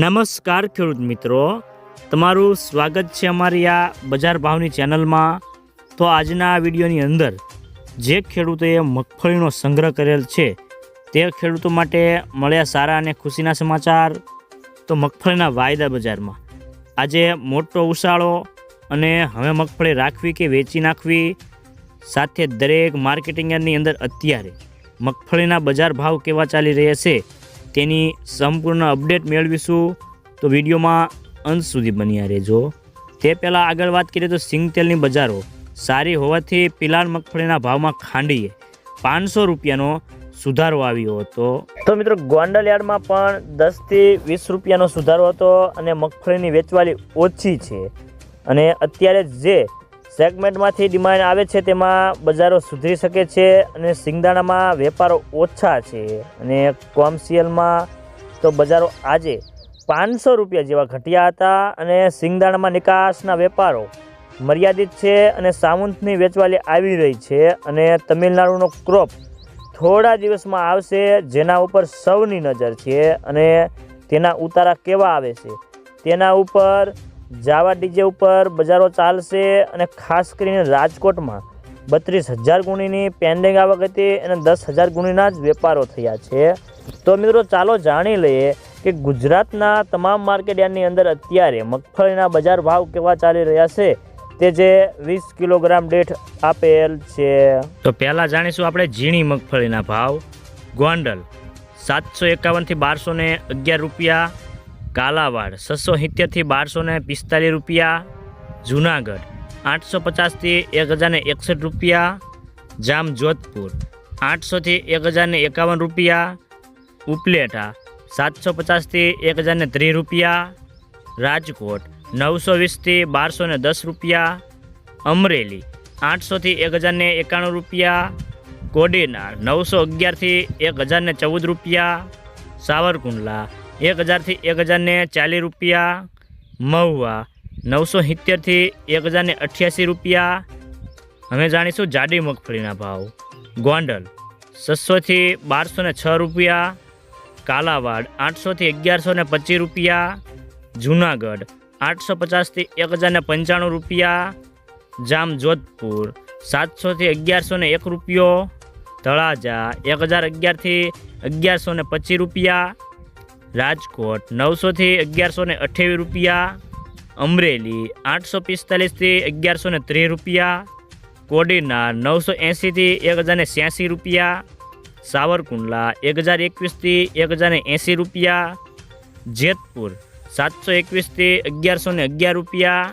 નમસ્કાર ખેડૂત મિત્રો, તમારું સ્વાગત છે અમારી આ બજાર ભાવની ચેનલમાં। તો આજના આ વિડીયોની અંદર જે ખેડૂતોએ મગફળીનો સંગ્રહ કરેલ છે તે ખેડૂતો માટે મળ્યા સારા અને ખુશીના સમાચાર। તો મગફળીના વાયદા બજારમાં આજે મોટો ઉછાળો અને હવે મગફળી રાખવી કે વેચી નાખવી, સાથે દરેક માર્કેટિંગ યાર્ડની અંદર અત્યારે મગફળીના બજાર ભાવ કેવા ચાલી રહ્યા છે તેની સંપૂર્ણ અપડેટ મેળવીશું। તો વિડીયોમાં અંત સુધી બન્યા રહેજો। તે પહેલાં આગળ વાત કરીએ તો સિંગતેલની બજારો સારી હોવાથી પિલાણ મગફળીના ભાવમાં ખાંડીએ 500 રૂપિયાનો સુધારો આવ્યો હતો। તો મિત્રો ગોંડલ યાર્ડમાં પણ 10 થી 20 રૂપિયાનો સુધારો હતો અને મગફળીની વેચવાલી ઓછી છે અને અત્યારે જે સેગમેન્ટમાંથી ડિમાન્ડ આવે છે તેમાં બજારો સુધરી શકે છે અને સિંગદાણામાં વેપારો ઓછા છે અને કોમર્શિયલમાં તો બજારો આજે 500 રૂપિયા જેવા ઘટ્યા હતા અને સિંગદાણામાં નિકાસના વેપારો મર્યાદિત છે અને સાવંતની વેચવાલી આવી રહી છે અને તમિલનાડુનો ક્રોપ થોડા દિવસમાં આવશે જેના ઉપર સૌની નજર છે અને તેના ઉતારા કેવા આવે છે તેના ઉપર જાવા ડીજે ઉપર બજારો ચાલશે અને ખાસ કરીને રાજકોટમાં 32,000 ગુણીની પેન્ડિંગ આવક હતી અને 10,000 ગુણીના જ વેપારો થયા છે। તો મિત્રો ચાલો જાણી લઈએ કે ગુજરાતના તમામ માર્કેટ યાર્ડની અંદર અત્યારે મગફળીના બજાર ભાવ કેવા ચાલી રહ્યા છે તે જે 20 કિલોગ્રામ દીઠ આપેલ છે। તો પહેલાં જાણીશું આપણે ઝીણી મગફળીના ભાવ। ગોંડલ 751 થી 1211 રૂપિયા, કાલાવાડ 670 થી 1245 રૂપિયા, જૂનાગઢ 850 થી 1061 રૂપિયા, જામજોધપુર 800 થી 1051 રૂપિયા, ઉપલેટા 750 થી 1030 રૂપિયા, રાજકોટ 920 થી 1210 રૂપિયા, અમરેલી 800 થી 1091 રૂપિયા, કોડીનાર 911 થી 1014 રૂપિયા, સાવરકુંડલા 1000 થી 1040 રૂપિયા, મહુવા 970 થી 1088 રૂપિયા। હવે જાણીશું જાડી મગફળીના ભાવ। ગોંડલ 600 થી 1206 રૂપિયા, કાલાવાડ 800 થી 1125 રૂપિયા, જૂનાગઢ 850 થી 1095 રૂપિયા, જામજોધપુર 700 થી 1101 રૂપિયો, તળાજા 1011 થી 1125 રૂપિયા, રાજકોટ 900 થી 1128 રૂપિયા, અમરેલી 845 થી 1130 રૂપિયા, કોડીનાર 980 થી 1086 રૂપિયા, સાવરકુંડલા 1021 થી 1080 રૂપિયા, જેતપુર 721 થી 1111 રૂપિયા,